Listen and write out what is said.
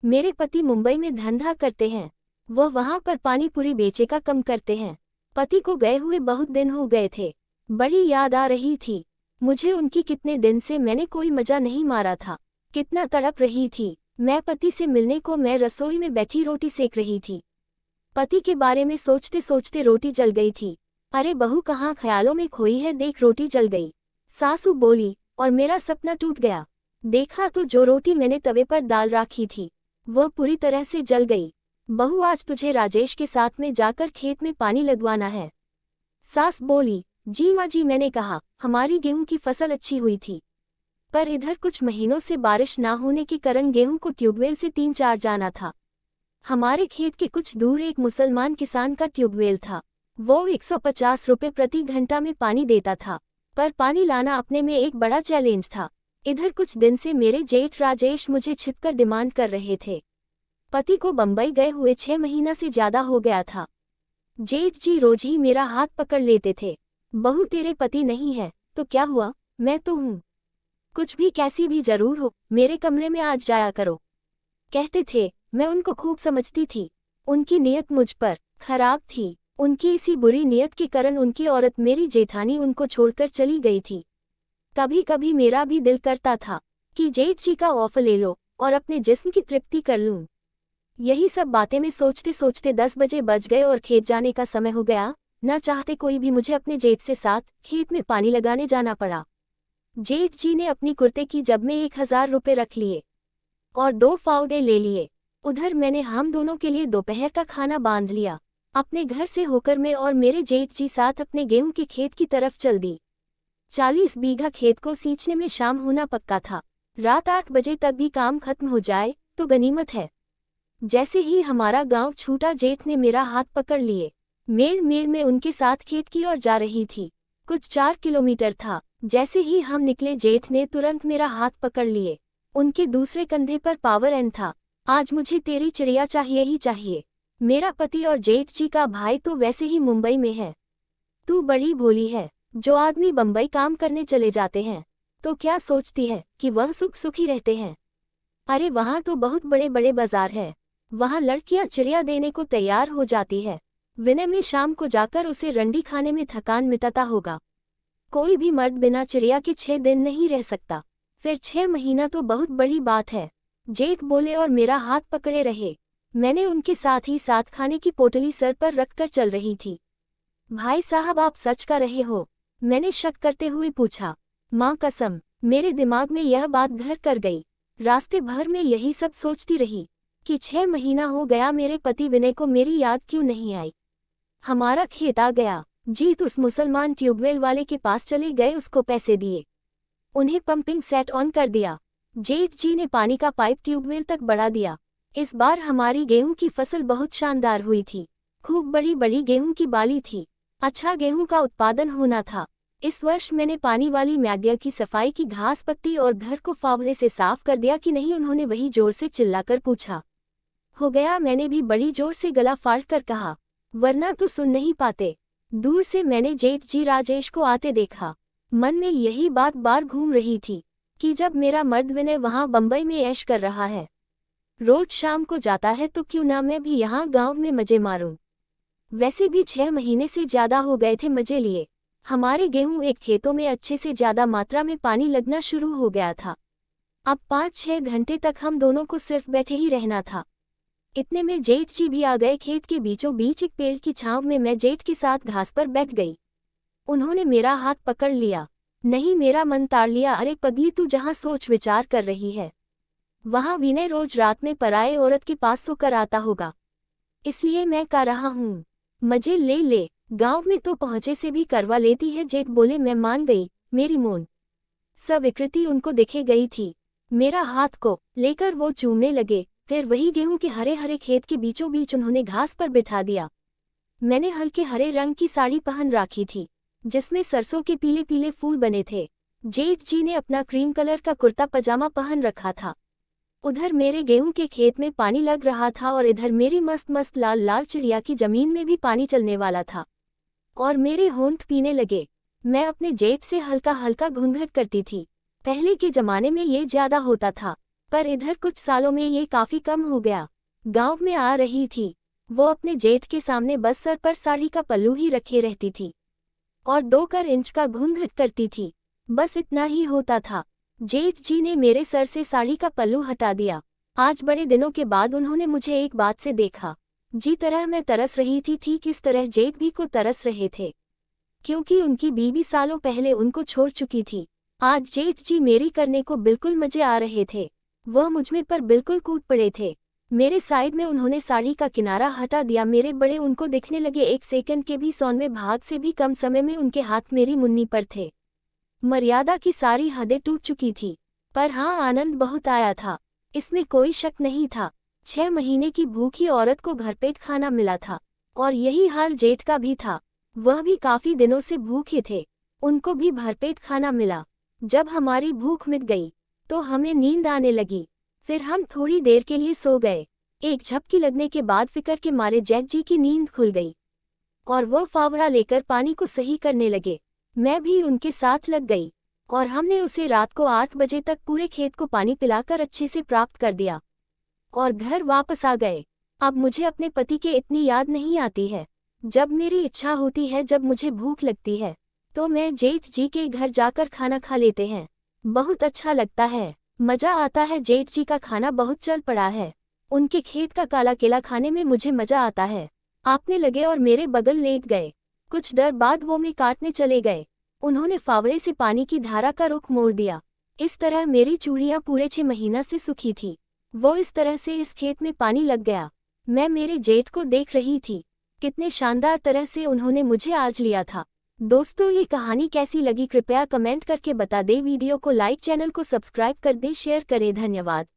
मेरे पति मुंबई में धंधा करते हैं। वह वहां पर पानी पूरी बेचे का कम करते हैं। पति को गए हुए बहुत दिन हो गए थे। बड़ी याद आ रही थी मुझे उनकी। कितने दिन से मैंने कोई मजा नहीं मारा था। कितना तड़प रही थी मैं पति से मिलने को। मैं रसोई में बैठी रोटी सेक रही थी। पति के बारे में सोचते सोचते रोटी जल गई थी। अरे बहू कहाँ ख्यालों में खोई है, देख रोटी जल गई। सासू बोली और मेरा सपना टूट गया। देखा तो जो रोटी मैंने तवे पर डाल रखी थी वह पूरी तरह से जल गई। बहू आज तुझे राजेश के साथ में जाकर खेत में पानी लगवाना है। सास बोली जी माँ जी। मैंने कहा हमारी गेहूं की फसल अच्छी हुई थी, पर इधर कुछ महीनों से बारिश ना होने के कारण गेहूं को ट्यूबवेल से 3-4 जाना था। हमारे खेत के कुछ दूर एक मुसलमान किसान का ट्यूबवेल था। वो 150 रुपये प्रति घंटा में पानी देता था, पर पानी लाना अपने में एक बड़ा चैलेंज था। इधर कुछ दिन से मेरे जेठ राजेश मुझे छिपकर डिमांड कर रहे थे। पति को बंबई गए हुए 6 महीना से ज्यादा हो गया था। जेठ जी रोज ही मेरा हाथ पकड़ लेते थे। बहू तेरे पति नहीं है तो क्या हुआ, मैं तो हूँ। कुछ भी कैसी भी जरूर हो, मेरे कमरे में आज जाया करो, कहते थे। मैं उनको खूब समझती थी। उनकी नीयत मुझ पर खराब थी। उनकी इसी बुरी नीयत के कारण उनकी औरत मेरी जेठानी उनको छोड़कर चली गई थी। कभी कभी मेरा भी दिल करता था कि जेठ जी का ऑफर ले लो और अपने जिस्म की तृप्ति कर लूं। यही सब बातें में सोचते सोचते 10 बजे बज गए और खेत जाने का समय हो गया। न चाहते कोई भी मुझे अपने जेठ से साथ खेत में पानी लगाने जाना पड़ा। जेठ जी ने अपनी कुर्ते की जेब में 1000 रुपये रख लिए और 2 फावड़े ले लिए। उधर मैंने हम दोनों के लिए दोपहर का खाना बांध लिया। अपने घर से होकर मैं और मेरे जेठ जी साथ अपने गेहूं के खेत की तरफ चल दी। 40 बीघा खेत को सींचने में शाम होना पक्का था। रात 8 बजे तक भी काम खत्म हो जाए तो गनीमत है। जैसे ही हमारा गांव छूटा जेठ ने मेरा हाथ पकड़ लिए। मेर मेर में उनके साथ खेत की ओर जा रही थी। कुछ 4 किलोमीटर था। जैसे ही हम निकले जेठ ने तुरंत मेरा हाथ पकड़ लिए। उनके दूसरे कंधे पर पावर एन था। आज मुझे तेरी चिड़िया चाहिए ही चाहिए। मेरा पति और जेठ जी का भाई तो वैसे ही मुंबई में है। तू बड़ी भोली है। जो आदमी बंबई काम करने चले जाते हैं तो क्या सोचती है कि वह सुख सुखी रहते हैं। अरे वहाँ तो बहुत बड़े बड़े बाजार है। वहाँ लड़कियां चिड़िया देने को तैयार हो जाती है। विनय में शाम को जाकर उसे रंडी खाने में थकान मिटाता होगा। कोई भी मर्द बिना चिड़िया के 6 दिन नहीं रह सकता, फिर 6 महीना तो बहुत बड़ी बात है। जेठ बोले और मेरा हाथ पकड़े रहे। मैंने उनके साथ ही साथ खाने की पोटली सर पर रखकर चल रही थी। भाई साहब आप सच कर रहे हो, मैंने शक करते हुए पूछा। माँ कसम, मेरे दिमाग में यह बात घर कर गई। रास्ते भर में यही सब सोचती रही कि 6 महीना हो गया मेरे पति विनय को मेरी याद क्यों नहीं आई। हमारा खेत आ गया। जीत उस मुसलमान ट्यूबवेल वाले के पास चले गए, उसको पैसे दिए, उन्हें पंपिंग सेट ऑन कर दिया। जेठ जी ने पानी का पाइप ट्यूबवेल तक बढ़ा दिया। इस बार हमारी गेहूं की फसल बहुत शानदार हुई थी। खूब बड़ी बड़ी गेहूं की बाली थी। अच्छा गेहूं का उत्पादन होना था। इस वर्ष मैंने पानी वाली मैडिया की सफाई की, घास पत्ती और घर को फावड़े से साफ कर दिया कि नहीं, उन्होंने वही जोर से चिल्लाकर पूछा। हो गया, मैंने भी बड़ी जोर से गला फाड़ कर कहा, वरना तो सुन नहीं पाते। दूर से मैंने जेठ जी राजेश को आते देखा। मन में यही बात बार घूम रही थी कि जब मेरा मर्द विनय वहां बंबई में ऐश कर रहा है, रोज शाम को जाता है, तो क्यों ना मैं भी यहाँ गांव में मजे मारूं। वैसे भी 6 महीने से ज्यादा हो गए थे मजे लिए। हमारे गेहूं एक खेतों में अच्छे से ज्यादा मात्रा में पानी लगना शुरू हो गया था। अब 5-6 घंटे तक हम दोनों को सिर्फ बैठे ही रहना था। इतने में जेठ जी भी आ गए। खेत के बीचों बीच एक पेड़ की छांव में मैं जेठ के साथ घास पर बैठ गई। उन्होंने मेरा हाथ पकड़ लिया, नहीं मेरा मन ताड़ लिया। अरे पगली, तू जहाँ सोच विचार कर रही है वहाँ विनय रोज रात में पराये औरत के पास सोकर आता होगा, इसलिए मैं कर रहा हूँ। मजे ले ले, गांव में तो पहुंचे से भी करवा लेती है। जेठ बोले। मैं मान गई। मेरी मौन स्वीकृति उनको दिखे गई थी। मेरा हाथ को लेकर वो चूमने लगे। फिर वही गेहूं के हरे हरे खेत के बीचों बीच उन्होंने घास पर बिठा दिया। मैंने हल्के हरे रंग की साड़ी पहन रखी थी जिसमें सरसों के पीले पीले फूल बने थे। जेठ जी ने अपना क्रीम कलर का कुर्ता पजामा पहन रखा था। उधर मेरे गेहूं के खेत में पानी लग रहा था और इधर मेरी मस्त मस्त लाल लाल चिड़िया की जमीन में भी पानी चलने वाला था और मेरे होंठ पीने लगे। मैं अपने जेठ से हल्का हल्का घूंघट करती थी। पहले के जमाने में ये ज्यादा होता था। पर इधर कुछ सालों में ये काफी कम हो गया। गांव में आ रही थी, वो अपने जेठ के सामने बस सर पर साड़ी का पल्लू ही रखे रहती थी और 2 इंच का घूंघट करती थी। बस इतना ही होता था। जेठ जी ने मेरे सर से साड़ी का पल्लू हटा दिया। आज बड़े दिनों के बाद उन्होंने मुझे एक बात से देखा। जी तरह मैं तरस रही थी, ठीक इस तरह जेठ भी को तरस रहे थे, क्योंकि उनकी बीवी सालों पहले उनको छोड़ चुकी थी। आज जेठ जी मेरी करने को बिल्कुल मजे आ रहे थे। वह मुझमें पर बिल्कुल कूद पड़े थे। मेरे साइड में उन्होंने साड़ी का किनारा हटा दिया। मेरे बड़े उनको दिखने लगे। 1 सेकंड के भी 100वें भाग से भी कम समय में उनके हाथ मेरी मुन्नी पर थे। मर्यादा की सारी हदें टूट चुकी थी, पर हाँ, आनंद बहुत आया था, इसमें कोई शक नहीं था। 6 महीने की भूखी औरत को भरपेट खाना मिला था और यही हाल जेठ का भी था। वह भी काफी दिनों से भूखे थे, उनको भी भरपेट खाना मिला। जब हमारी भूख मिट गई तो हमें नींद आने लगी। फिर हम थोड़ी देर के लिए सो गए। एक झपकी लगने के बाद फिक्र के मारे जेठ जी की नींद खुल गई और वह फावड़ा लेकर पानी को सही करने लगे। मैं भी उनके साथ लग गई और हमने उसे रात को 8 बजे तक पूरे खेत को पानी पिलाकर अच्छे से प्राप्त कर दिया और घर वापस आ गए। अब मुझे अपने पति के इतनी याद नहीं आती है। जब मेरी इच्छा होती है, जब मुझे भूख लगती है, तो मैं जेठ जी के घर जाकर खाना खा लेते हैं। बहुत अच्छा लगता है, मजा आता है। जेठ जी का खाना बहुत चल पड़ा है। उनके खेत का काला केला खाने में मुझे मजा आता है। आपने लगे और मेरे बगल लेट गए। कुछ देर बाद वो मैं काटने चले गए। उन्होंने फावड़े से पानी की धारा का रुख मोड़ दिया। इस तरह मेरी चूड़ियां पूरे 6 महीना से सूखी थी। वो इस तरह से इस खेत में पानी लग गया। मैं मेरे जेठ को देख रही थी, कितने शानदार तरह से उन्होंने मुझे आज लिया था। दोस्तों, ये कहानी कैसी लगी कृपया कमेंट करके बता दें। वीडियो को लाइक, चैनल को सब्सक्राइब कर दें, शेयर करें। धन्यवाद।